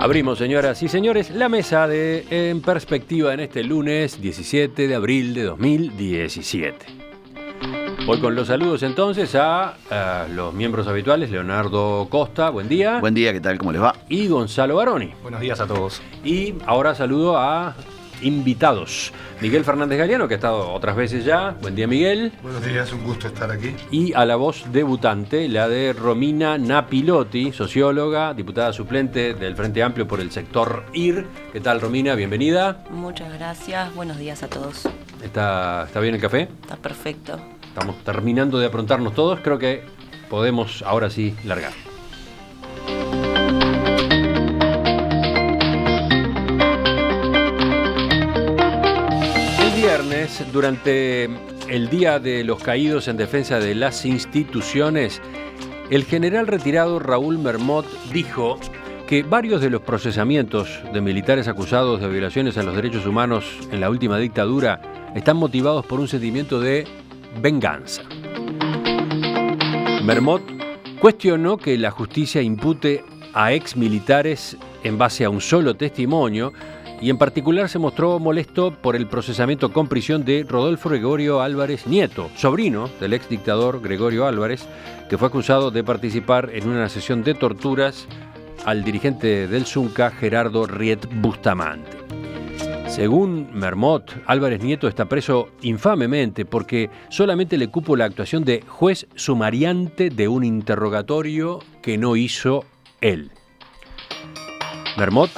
Abrimos, señoras y señores, la mesa de En Perspectiva en este lunes 17 de abril de 2017. Voy con los saludos entonces a los miembros habituales. Leonardo Costa, buen día. Buen día, ¿qué tal? ¿Cómo les va? Y Gonzalo Baroni. Buenos días a todos. Y ahora saludo a invitados. Miguel Fernández Galeano, que ha estado otras veces ya. Buen día, Miguel. Buenos días, un gusto estar aquí. Y a la voz debutante, la de Romina Napilotti, socióloga, diputada suplente del Frente Amplio por el sector IR. ¿Qué tal, Romina? Bienvenida. Muchas gracias. Buenos días a todos. ¿Está bien el café? Está perfecto. Estamos terminando de aprontarnos todos. Creo que podemos ahora sí largar. Viernes, durante el Día de los Caídos en Defensa de las Instituciones, el general retirado Raúl Mermot dijo que varios de los procesamientos de militares acusados de violaciones a los derechos humanos en la última dictadura están motivados por un sentimiento de venganza. Mermot cuestionó que la justicia impute a exmilitares en base a un solo testimonio y en particular se mostró molesto por el procesamiento con prisión de Rodolfo Gregorio Álvarez Nieto, sobrino del exdictador Gregorio Álvarez, que fue acusado de participar en una sesión de torturas al dirigente del Zunca, Gerardo Riet Bustamante. Según Mermot, Álvarez Nieto está preso infamemente porque solamente le cupo la actuación de juez sumariante de un interrogatorio que no hizo él. Mermot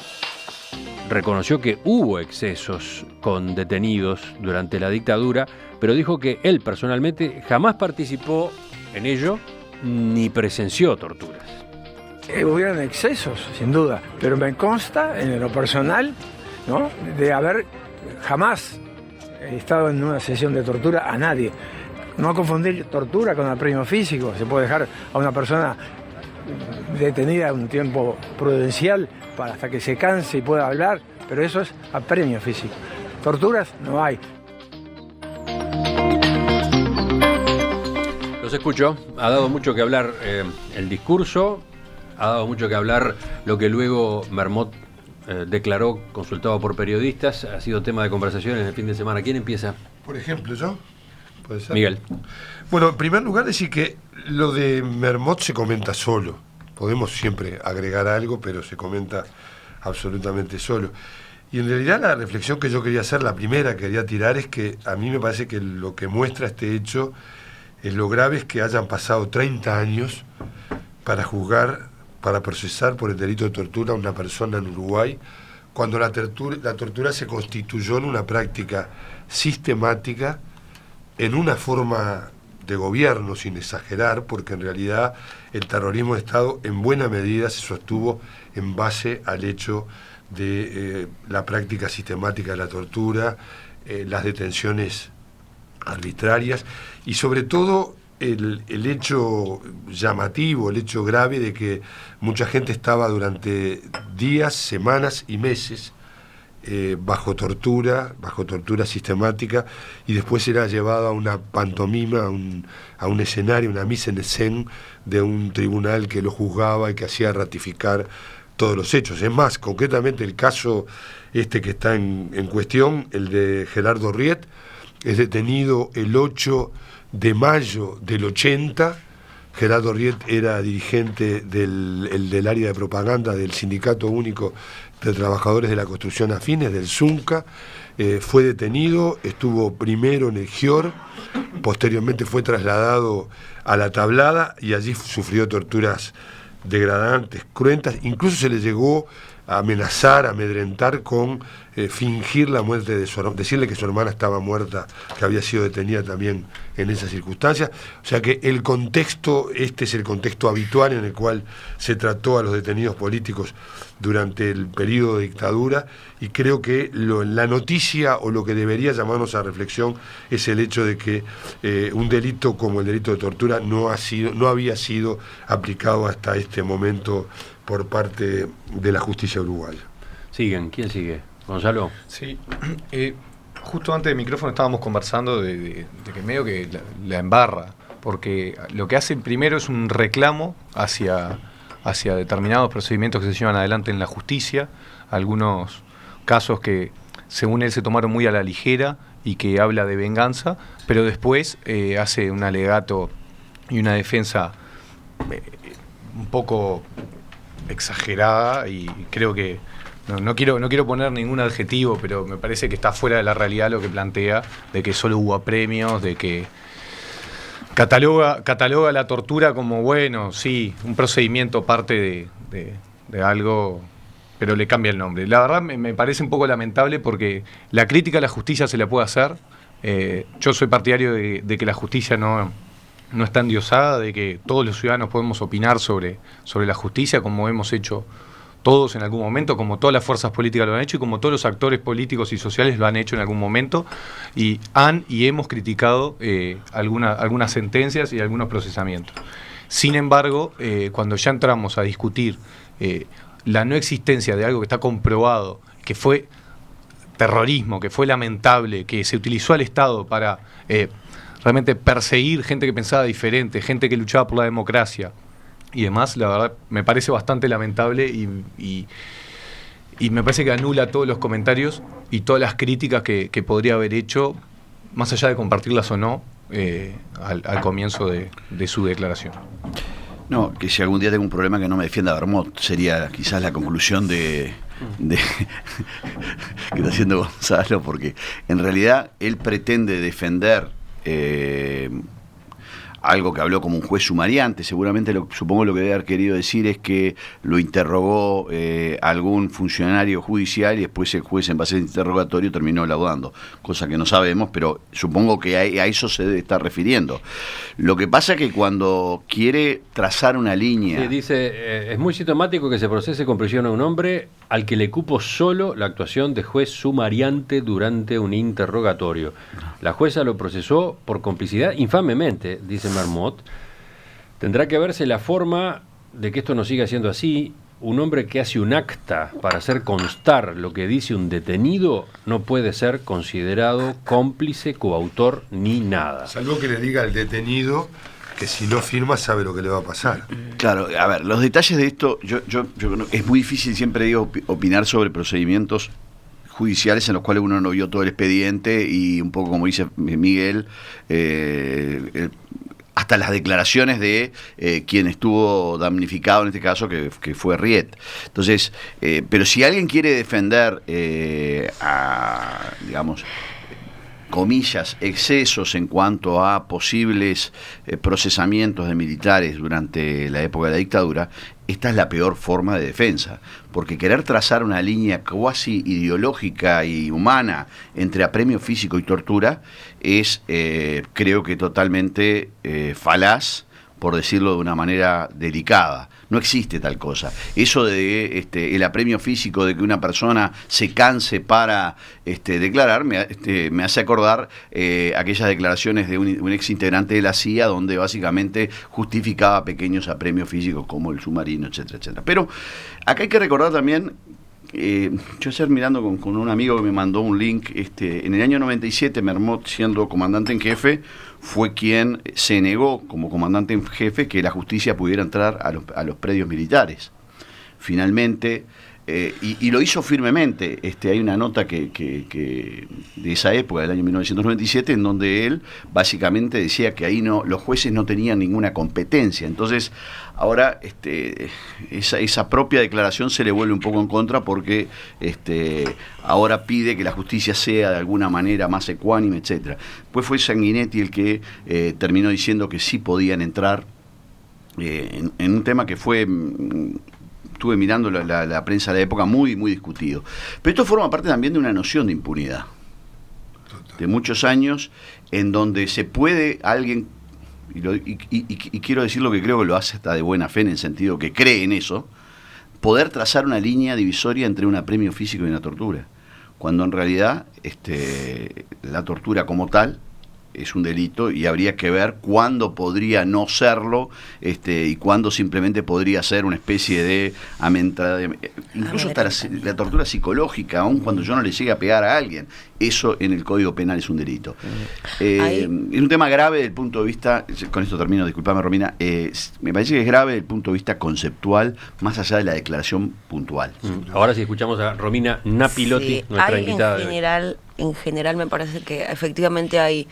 reconoció que hubo excesos con detenidos durante la dictadura, pero dijo que él personalmente jamás participó en ello ni presenció torturas. Hubieron excesos, sin duda, pero me consta en lo personal, ¿no?, de haber jamás estado en una sesión de tortura a nadie. No confundir tortura con apremio físico. Se puede dejar a una persona detenida un tiempo prudencial hasta que se canse y pueda hablar, pero eso es apremio físico. Torturas no hay. Los escucho, ha dado mucho que hablar el discurso, ha dado mucho que hablar lo que luego Mermot declaró, consultado por periodistas, ha sido tema de conversación en el fin de semana. ¿Quién empieza? Por ejemplo, ¿yo? ¿Puede ser? Miguel. Bueno, en primer lugar decir que lo de Mermot se comenta solo. Podemos siempre agregar algo, pero se comenta absolutamente solo. Y en realidad la reflexión que yo quería hacer, la primera que quería tirar, es que a mí me parece que lo que muestra este hecho es lo grave es que hayan pasado 30 años para juzgar, para procesar por el delito de tortura a una persona en Uruguay, cuando la tortura se constituyó en una práctica sistemática, en una forma de gobierno, sin exagerar, porque en realidad el terrorismo de Estado en buena medida se sostuvo en base al hecho de la práctica sistemática de la tortura, las detenciones arbitrarias y sobre todo el hecho llamativo, el hecho grave de que mucha gente estaba durante días, semanas y meses bajo tortura sistemática, y después era llevado a una pantomima, a un escenario, una mise en scène de un tribunal que lo juzgaba y que hacía ratificar todos los hechos. Es más, concretamente el caso que está en cuestión, el de Gerardo Riet, es detenido el 8 de mayo del 80. Gerardo Riet era dirigente del área de propaganda del Sindicato Único de Trabajadores de la Construcción Afines, del Zunca. Fue detenido, estuvo primero en el GIOR, posteriormente fue trasladado a La Tablada y allí sufrió torturas degradantes, cruentas. Incluso se le llegó a amenazar, a amedrentar con fingir la muerte de su hermana, decirle que su hermana estaba muerta, que había sido detenida también en esas circunstancias. O sea que el contexto, es el contexto habitual en el cual se trató a los detenidos políticos durante el periodo de dictadura, y creo que la noticia o lo que debería llamarnos a reflexión es el hecho de que un delito como el delito de tortura no había sido aplicado hasta este momento por parte de la justicia uruguaya. ¿Siguen? ¿Quién sigue? Gonzalo. Sí, justo antes del micrófono estábamos conversando de que medio que la embarra, porque lo que hace primero es un reclamo hacia hacia determinados procedimientos que se llevan adelante en la justicia, algunos casos que según él se tomaron muy a la ligera y que habla de venganza, pero después hace un alegato y una defensa un poco exagerada, y creo que no quiero poner ningún adjetivo, pero me parece que está fuera de la realidad lo que plantea, de que solo hubo apremios, de que cataloga la tortura como, bueno, sí, un procedimiento parte de algo, pero le cambia el nombre. La verdad me parece un poco lamentable, porque la crítica a la justicia se la puede hacer. Yo soy partidario de que la justicia no está endiosada, de que todos los ciudadanos podemos opinar sobre la justicia, como hemos hecho todos en algún momento, como todas las fuerzas políticas lo han hecho y como todos los actores políticos y sociales lo han hecho en algún momento, y hemos criticado algunas sentencias y algunos procesamientos. Sin embargo, cuando ya entramos a discutir la no existencia de algo que está comprobado, que fue terrorismo, que fue lamentable, que se utilizó al Estado para realmente perseguir gente que pensaba diferente, gente que luchaba por la democracia y demás, la verdad me parece bastante lamentable, y me parece que anula todos los comentarios y todas las críticas que podría haber hecho, más allá de compartirlas o no, al comienzo de su declaración. No, que si algún día tengo un problema, que no me defienda Bermot, sería quizás la conclusión de que está haciendo Gonzalo, porque en realidad él pretende defender algo que habló como un juez sumariante. Seguramente supongo lo que debe haber querido decir es que lo interrogó algún funcionario judicial y después el juez, en base al interrogatorio, terminó laudando, cosa que no sabemos, pero supongo que a eso se debe estar refiriendo. Lo que pasa es que cuando quiere trazar una línea... Sí, dice, es muy sintomático que se procese con prisión a un hombre al que le cupo solo la actuación de juez sumariante durante un interrogatorio. La jueza lo procesó por complicidad infamemente, dice Bermot. Tendrá que verse la forma de que esto no siga siendo así. Un hombre que hace un acta para hacer constar lo que dice un detenido no puede ser considerado cómplice, coautor ni nada. Salvo que le diga al detenido que si no firma sabe lo que le va a pasar. Claro, a ver, los detalles de esto, yo es muy difícil, siempre digo, opinar sobre procedimientos judiciales en los cuales uno no vio todo el expediente, y un poco como dice Miguel, hasta las declaraciones de quien estuvo damnificado en este caso, que fue Riet. Entonces, pero si alguien quiere defender digamos, comillas, excesos en cuanto a posibles procesamientos de militares durante la época de la dictadura, esta es la peor forma de defensa, porque querer trazar una línea cuasi ideológica y humana entre apremio físico y tortura es, creo que totalmente falaz, por decirlo de una manera delicada. No existe tal cosa. Eso de el apremio físico, de que una persona se canse para declarar, me hace acordar aquellas declaraciones de un ex integrante de la CIA, donde básicamente justificaba pequeños apremios físicos como el submarino, etcétera, etcétera. Pero acá hay que recordar también, yo ayer mirando con un amigo que me mandó un link, en el año 97, Bermot, siendo comandante en jefe, fue quien se negó como comandante en jefe que la justicia pudiera entrar a los predios militares. Finalmente, y lo hizo firmemente. Hay una nota que de esa época, del año 1997, en donde él básicamente decía que ahí los jueces no tenían ninguna competencia. Entonces, ahora esa propia declaración se le vuelve un poco en contra, porque ahora pide que la justicia sea de alguna manera más ecuánime, etcétera. Pues fue Sanguinetti el que terminó diciendo que sí podían entrar en un tema que fue... Estuve mirando la prensa de la época, muy, muy discutido. Pero esto forma parte también de una noción de impunidad. De muchos años, en donde se puede alguien, y quiero decir lo que creo que lo hace hasta de buena fe, en el sentido que cree en eso, poder trazar una línea divisoria entre un apremio físico y una tortura. Cuando en realidad la tortura como tal es un delito, y habría que ver cuándo podría no serlo, y cuándo simplemente podría ser una especie de incluso hasta la tortura psicológica, aun cuando yo no le llegue a pegar a alguien, eso en el Código Penal es un delito. Es un tema grave desde el punto de vista, con esto termino, disculpame Romina, me parece que es grave desde el punto de vista conceptual, más allá de la declaración puntual. Ahora sí escuchamos a Romina Napilotti, Sí, nuestra invitada. En general me parece que efectivamente hay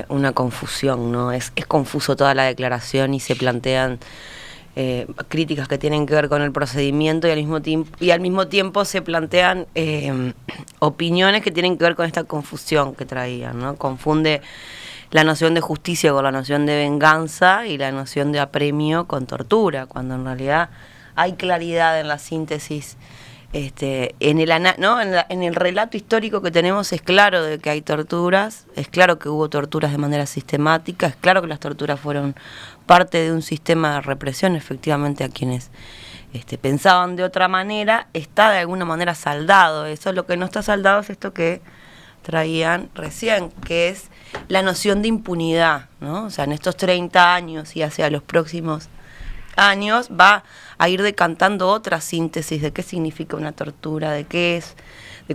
una confusión, ¿no? Es confuso toda la declaración y se plantean críticas que tienen que ver con el procedimiento y al mismo tiempo se plantean opiniones que tienen que ver con esta confusión que traían, ¿no? Confunde la noción de justicia con la noción de venganza y la noción de apremio con tortura, cuando en realidad hay claridad en la síntesis. En el relato histórico que tenemos es claro de que hay torturas, es claro que hubo torturas de manera sistemática, es claro que las torturas fueron parte de un sistema de represión, efectivamente a quienes pensaban de otra manera, está de alguna manera saldado. Eso, lo que no está saldado es esto que traían recién, que es la noción de impunidad, ¿no? O sea, en estos 30 años y hacia los próximos años va a ir decantando otra síntesis de qué significa una tortura, de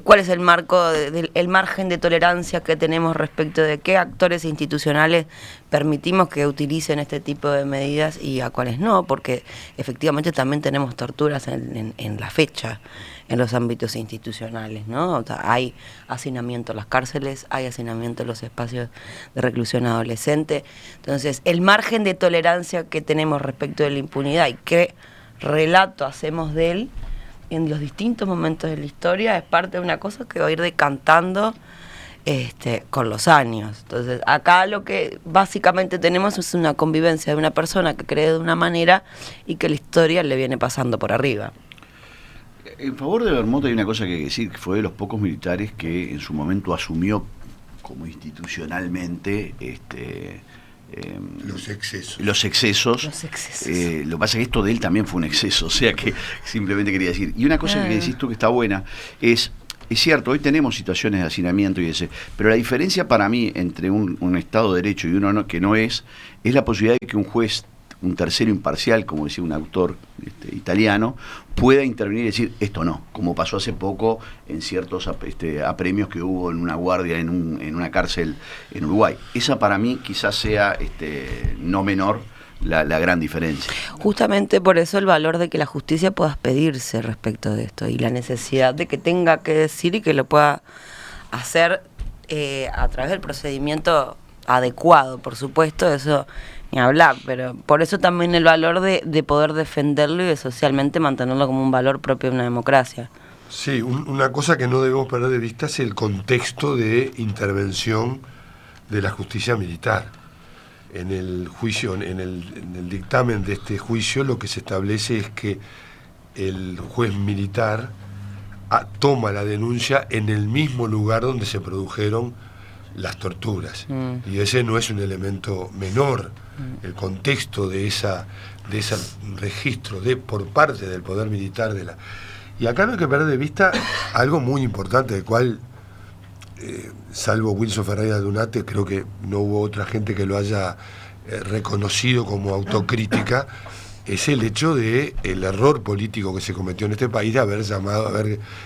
cuál es el marco, el margen de tolerancia que tenemos respecto de qué actores institucionales permitimos que utilicen este tipo de medidas y a cuáles no, porque efectivamente también tenemos torturas en la fecha, en los ámbitos institucionales, ¿no? O sea, hay hacinamiento en las cárceles, hay hacinamiento en los espacios de reclusión adolescente. Entonces, el margen de tolerancia que tenemos respecto de la impunidad y qué relato hacemos de él en los distintos momentos de la historia es parte de una cosa que va a ir decantando con los años. Entonces, acá lo que básicamente tenemos es una convivencia de una persona que cree de una manera y que la historia le viene pasando por arriba. En favor de Bermot hay una cosa que hay que decir, que fue de los pocos militares que en su momento asumió como institucionalmente los excesos. Los excesos. Lo que pasa es que esto de él también fue un exceso, o sea que simplemente quería decir. Y una cosa que decís tú que está buena es cierto, hoy tenemos situaciones de hacinamiento y ese, pero la diferencia para mí entre un Estado de Derecho y uno que no es la posibilidad de que un juez, un tercero imparcial, como decía un autor italiano, pueda intervenir y decir esto no, como pasó hace poco en ciertos apremios que hubo en una guardia en una cárcel en Uruguay. Esa para mí quizás sea no menor la gran diferencia. Justamente por eso el valor de que la justicia pueda expedirse respecto de esto y la necesidad de que tenga que decir y que lo pueda hacer a través del procedimiento adecuado, por supuesto, eso ni hablar, pero por eso también el valor de poder defenderlo y de socialmente mantenerlo como un valor propio de una democracia. Sí, una cosa que no debemos perder de vista es el contexto de intervención de la justicia militar. En el juicio, en el dictamen de este juicio, lo que se establece es que el juez militar toma la denuncia en el mismo lugar donde se produjeron las torturas. Y ese no es un elemento menor. El contexto de ese registro por parte del poder militar y acá no hay que perder de vista algo muy importante, del cual salvo Wilson Ferreira Dunate, creo que no hubo otra gente que lo haya reconocido como autocrítica, es el hecho de el error político que se cometió en este país de haber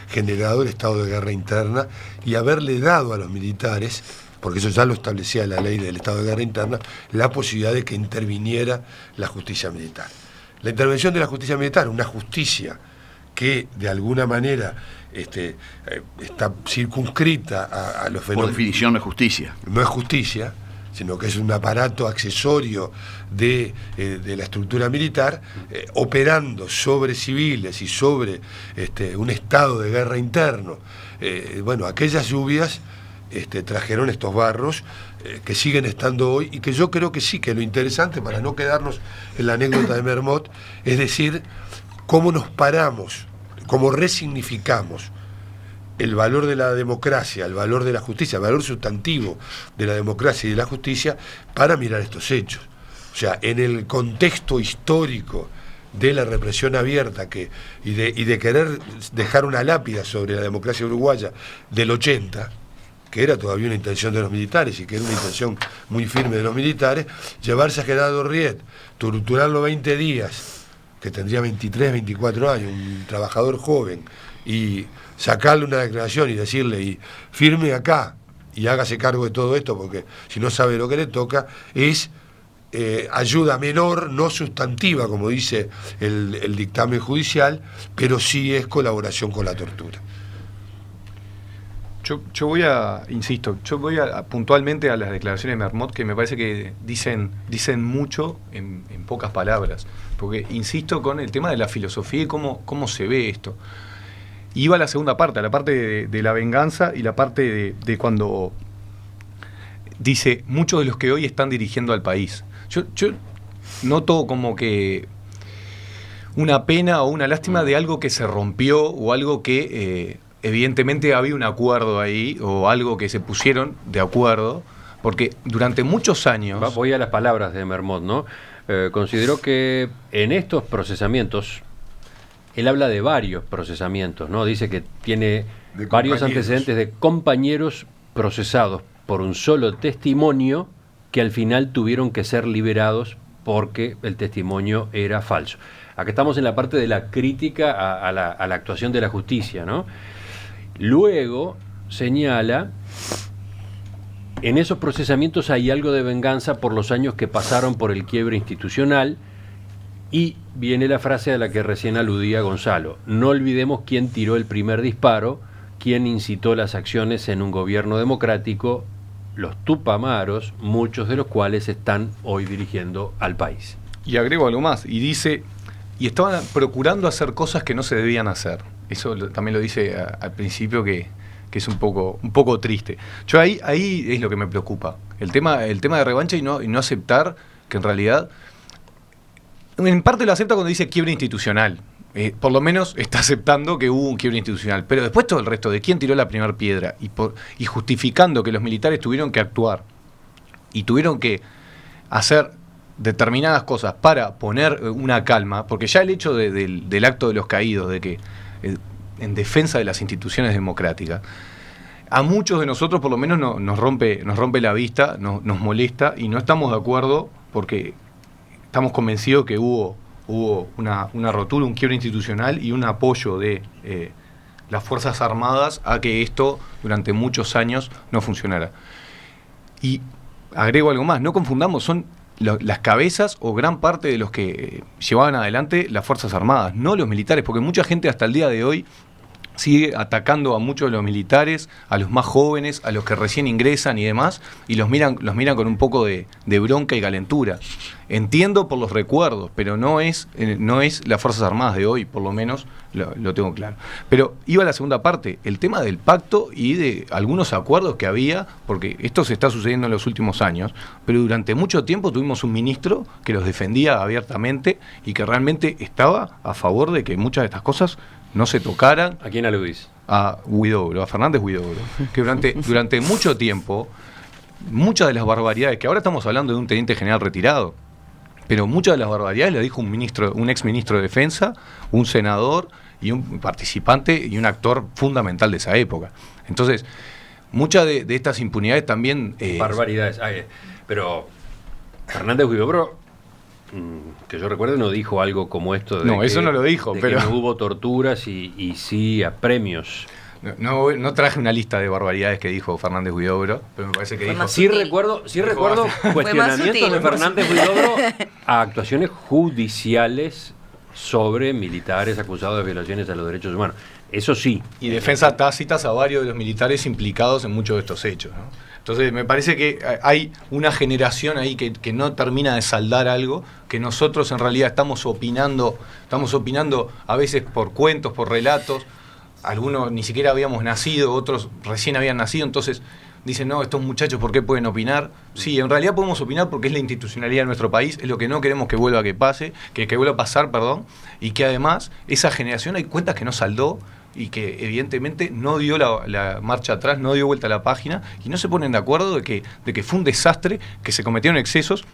generado el estado de guerra interna y haberle dado a los militares, porque eso ya lo establecía la ley del estado de guerra interna, la posibilidad de que interviniera la justicia militar. La intervención de la justicia militar, una justicia que de alguna manera está circunscrita a los fenómenos. Por definición no es justicia. No es justicia, sino que es un aparato accesorio de la estructura militar, operando sobre civiles y sobre un estado de guerra interno. Aquellas lluvias trajeron estos barros que siguen estando hoy y que yo creo que sí, que lo interesante, para no quedarnos en la anécdota de Bermot, es decir, cómo nos paramos, cómo resignificamos el valor de la democracia, el valor de la justicia, el valor sustantivo de la democracia y de la justicia para mirar estos hechos. O sea, en el contexto histórico de la represión abierta y de querer dejar una lápida sobre la democracia uruguaya del 80, que era todavía una intención de los militares y que era una intención muy firme de los militares, llevarse a Gerardo Riet, torturarlo 20 días, que tendría 23, 24 años, un trabajador joven, y sacarle una declaración y decirle, y firme acá y hágase cargo de todo esto, porque si no sabe lo que le toca, es ayuda menor, no sustantiva, como dice el dictamen judicial, pero sí es colaboración con la tortura. Yo voy a puntualmente a las declaraciones de Mermot, que me parece que dicen mucho en pocas palabras, porque insisto con el tema de la filosofía y cómo se ve esto. Iba a la segunda parte, a la parte de la venganza y la parte de cuando dice muchos de los que hoy están dirigiendo al país. Yo noto como que una pena o una lástima de algo que se rompió o algo que evidentemente había un acuerdo ahí o algo que se pusieron de acuerdo, porque durante muchos años... Voy a las palabras de Mermot, ¿no? Considero que en estos procesamientos, él habla de varios procesamientos, ¿no? Dice que tiene varios antecedentes de compañeros procesados por un solo testimonio que al final tuvieron que ser liberados porque el testimonio era falso. Acá estamos en la parte de la crítica a la actuación de la justicia, ¿no? Luego señala, en esos procesamientos hay algo de venganza por los años que pasaron por el quiebre institucional, y viene la frase a la que recién aludía Gonzalo: no olvidemos quién tiró el primer disparo, quién incitó las acciones en un gobierno democrático, los tupamaros, muchos de los cuales están hoy dirigiendo al país. Y agrego algo más, y dice, y estaban procurando hacer cosas que no se debían hacer. Eso también lo dice al principio, que es un poco triste. Yo ahí es lo que me preocupa. El tema de revancha y no aceptar que en realidad, en parte lo acepta cuando dice quiebre institucional. Por lo menos está aceptando que hubo un quiebre institucional. Pero después todo el resto de quién tiró la primera piedra y justificando que los militares tuvieron que actuar y tuvieron que hacer determinadas cosas para poner una calma, porque ya el hecho del acto de los caídos, de que en defensa de las instituciones democráticas, a muchos de nosotros por lo menos nos rompe la vista, nos molesta, y no estamos de acuerdo porque estamos convencidos que hubo una rotura, un quiebre institucional y un apoyo de las Fuerzas Armadas a que esto durante muchos años no funcionara. Y agrego algo más, no confundamos, son las cabezas o gran parte de los que llevaban adelante las Fuerzas Armadas, no los militares, porque mucha gente hasta el día de hoy sigue atacando a muchos de los militares, a los más jóvenes, a los que recién ingresan y demás, y los miran con un poco de bronca y calentura. Entiendo por los recuerdos, pero no es las Fuerzas Armadas de hoy, por lo menos lo tengo claro. Pero iba a la segunda parte, el tema del pacto y de algunos acuerdos que había, porque esto se está sucediendo en los últimos años, pero durante mucho tiempo tuvimos un ministro que los defendía abiertamente y que realmente estaba a favor de que muchas de estas cosas no se tocaran. ¿A quién aludís? A Huidobro, a Fernández Huidobro, que durante mucho tiempo, muchas de las barbaridades, que ahora estamos hablando de un teniente general retirado, pero muchas de las barbaridades las dijo un ex ministro de Defensa, un senador y un participante y un actor fundamental de esa época. Entonces, muchas de estas impunidades también... barbaridades. Pero Fernández Huidobro, que yo recuerdo, no dijo algo como esto. No, eso no lo dijo, pero... que no hubo torturas y sí a premios. No traje una lista de barbaridades que dijo Fernández Huidobro, pero me parece que dijo... Sí recuerdo cuestionamientos de Fernández Huidobro a actuaciones judiciales sobre militares acusados de violaciones a los derechos humanos. Eso sí. Y defensas tácitas a varios de los militares implicados en muchos de estos hechos, ¿no? Entonces me parece que hay una generación ahí que no termina de saldar algo, que nosotros en realidad estamos opinando a veces por cuentos, por relatos. Algunos ni siquiera habíamos nacido, otros recién habían nacido, entonces dicen, no, estos muchachos, ¿por qué pueden opinar? Sí, en realidad podemos opinar porque es la institucionalidad de nuestro país, es lo que no queremos que vuelva a pasar, y que además esa generación hay cuentas que no saldó y que evidentemente no dio la marcha atrás, no dio vuelta a la página, y no se ponen de acuerdo de que fue un desastre, que se cometieron excesos,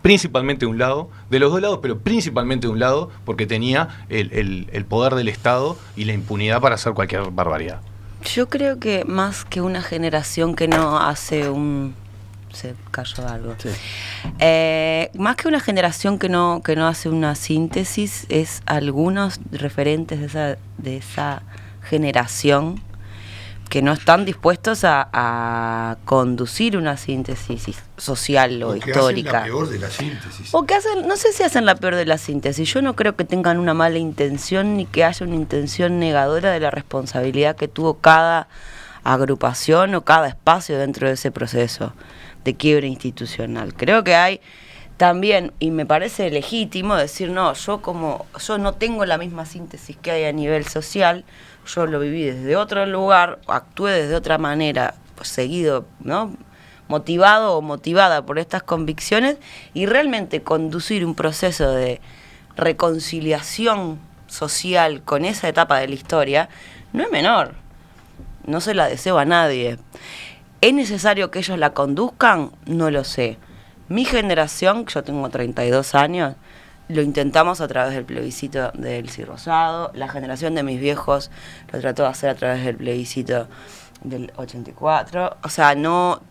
principalmente de un lado, de los dos lados, pero principalmente de un lado, porque tenía el poder del Estado y la impunidad para hacer cualquier barbaridad. Yo creo que más que una generación que no hace se cayó algo. Sí. Más que una generación que no hace una síntesis, es algunos referentes de esa generación que no están dispuestos a conducir una síntesis social o que histórica. hacen la peor de la síntesis. O que hacen, no sé si hacen la peor de la síntesis, yo no creo que tengan una mala intención ni que haya una intención negadora de la responsabilidad que tuvo cada agrupación o cada espacio dentro de ese proceso de quiebre institucional. Creo que hay también, y me parece legítimo decir, no, yo no tengo la misma síntesis que hay a nivel social, yo lo viví desde otro lugar, actué desde otra manera, seguido, ¿no?, motivado o motivada por estas convicciones, y realmente conducir un proceso de reconciliación social con esa etapa de la historia no es menor, no se la deseo a nadie. ¿Es necesario que ellos la conduzcan? No lo sé. Mi generación, yo tengo 32 años, lo intentamos a través del plebiscito de Elsie Rosado, la generación de mis viejos lo trató de hacer a través del plebiscito del 84, o sea, no...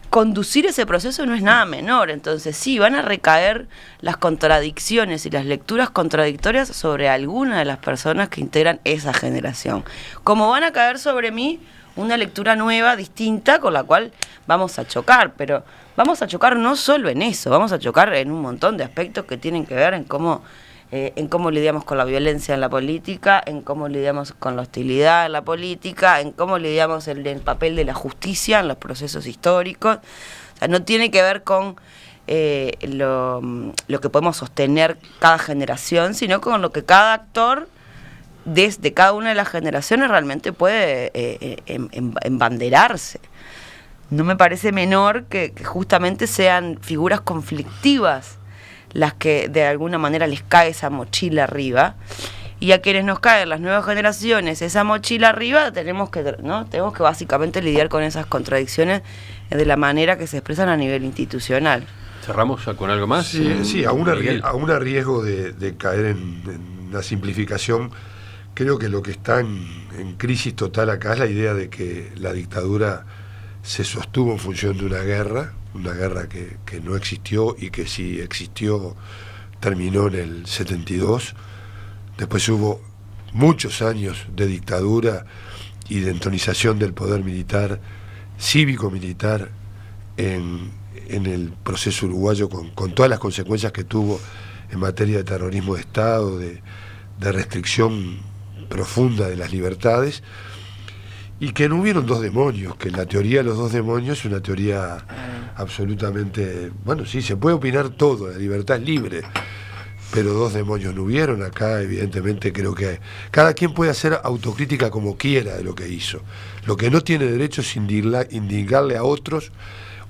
Conducir ese proceso no es nada menor, entonces sí, van a recaer las contradicciones y las lecturas contradictorias sobre alguna de las personas que integran esa generación, como van a caer sobre mí una lectura nueva, distinta, con la cual vamos a chocar, pero vamos a chocar no solo en eso, vamos a chocar en un montón de aspectos que tienen que ver en cómo lidiamos con la violencia en la política, en cómo lidiamos con la hostilidad en la política, en cómo lidiamos el papel de la justicia en los procesos históricos. O sea, no tiene que ver con lo que podemos sostener cada generación, sino con lo que cada actor desde cada una de las generaciones realmente puede embanderarse. No me parece menor que justamente sean figuras conflictivas las que de alguna manera les cae esa mochila arriba, y a quienes nos caen las nuevas generaciones esa mochila arriba tenemos que básicamente lidiar con esas contradicciones de la manera que se expresan a nivel institucional. ¿Cerramos con algo más? Sí, aún a riesgo de caer en una simplificación, creo que lo que está en crisis total acá es la idea de que la dictadura se sostuvo en función de una guerra que no existió, y que si existió terminó en el 72. Después hubo muchos años de dictadura y de entronización del poder militar, cívico-militar, en el proceso uruguayo, con todas las consecuencias que tuvo en materia de terrorismo de Estado, de restricción profunda de las libertades, y que no hubieron dos demonios, que la teoría de los dos demonios es una teoría absolutamente... Bueno, sí, se puede opinar todo, la libertad es libre, pero dos demonios no hubieron acá. Evidentemente creo que cada quien puede hacer autocrítica como quiera de lo que hizo. Lo que no tiene derecho es indignarle a otros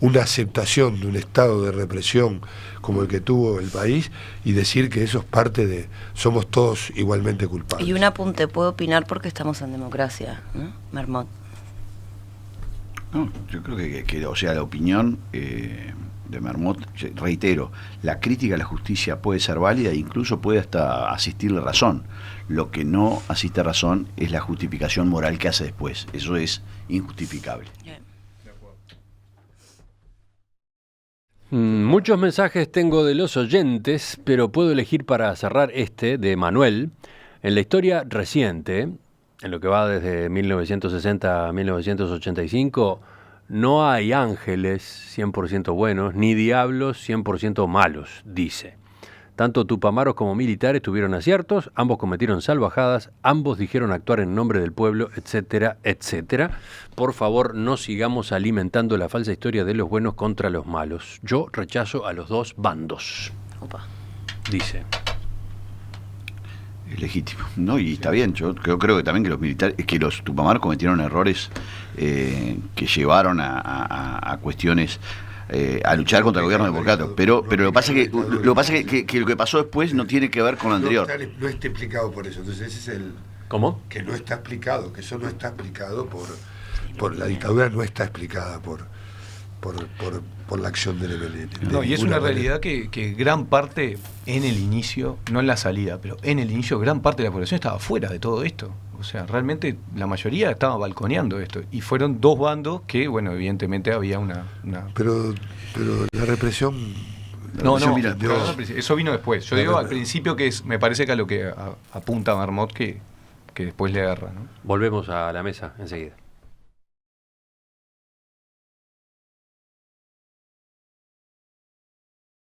una aceptación de un estado de represión como el que tuvo el país, y decir que eso es parte de... somos todos igualmente culpables. Y un apunte, puedo opinar porque estamos en democracia, ¿no, Marmot? No, yo creo que o sea, la opinión de Marmot, reitero, la crítica a la justicia puede ser válida e incluso puede hasta asistirle razón. Lo que no asiste a razón es la justificación moral que hace después. Eso es injustificable. Bien. Muchos mensajes tengo de los oyentes, pero puedo elegir para cerrar este de Manuel. En la historia reciente, en lo que va desde 1960 a 1985, no hay ángeles 100% buenos, ni diablos 100% malos, dice. Tanto tupamaros como militares tuvieron aciertos, ambos cometieron salvajadas, ambos dijeron actuar en nombre del pueblo, etcétera, etcétera. Por favor, no sigamos alimentando la falsa historia de los buenos contra los malos. Yo rechazo a los dos bandos. Opa. Dice. Es legítimo, ¿no? Y está bien, yo creo que también que los militares, que los tupamaros cometieron errores que llevaron a cuestiones... a luchar contra el gobierno democrático, pero lo que pasa es que lo que pasó después no tiene que ver con lo anterior. No está explicado por eso, entonces ese es el... ¿Cómo? Que no está explicado, que eso no está explicado por la dictadura, no está explicada por la acción del MLN. No, y es una realidad que gran parte en el inicio, no en la salida, pero en el inicio gran parte de la población estaba fuera de todo esto. O sea, realmente la mayoría estaba balconeando esto. Y fueron dos bandos que, bueno, evidentemente había una... Pero la represión... Eso vino después. Yo digo al principio me parece que a lo que apunta Marmot, que que después le agarra, ¿no? Volvemos a la mesa enseguida.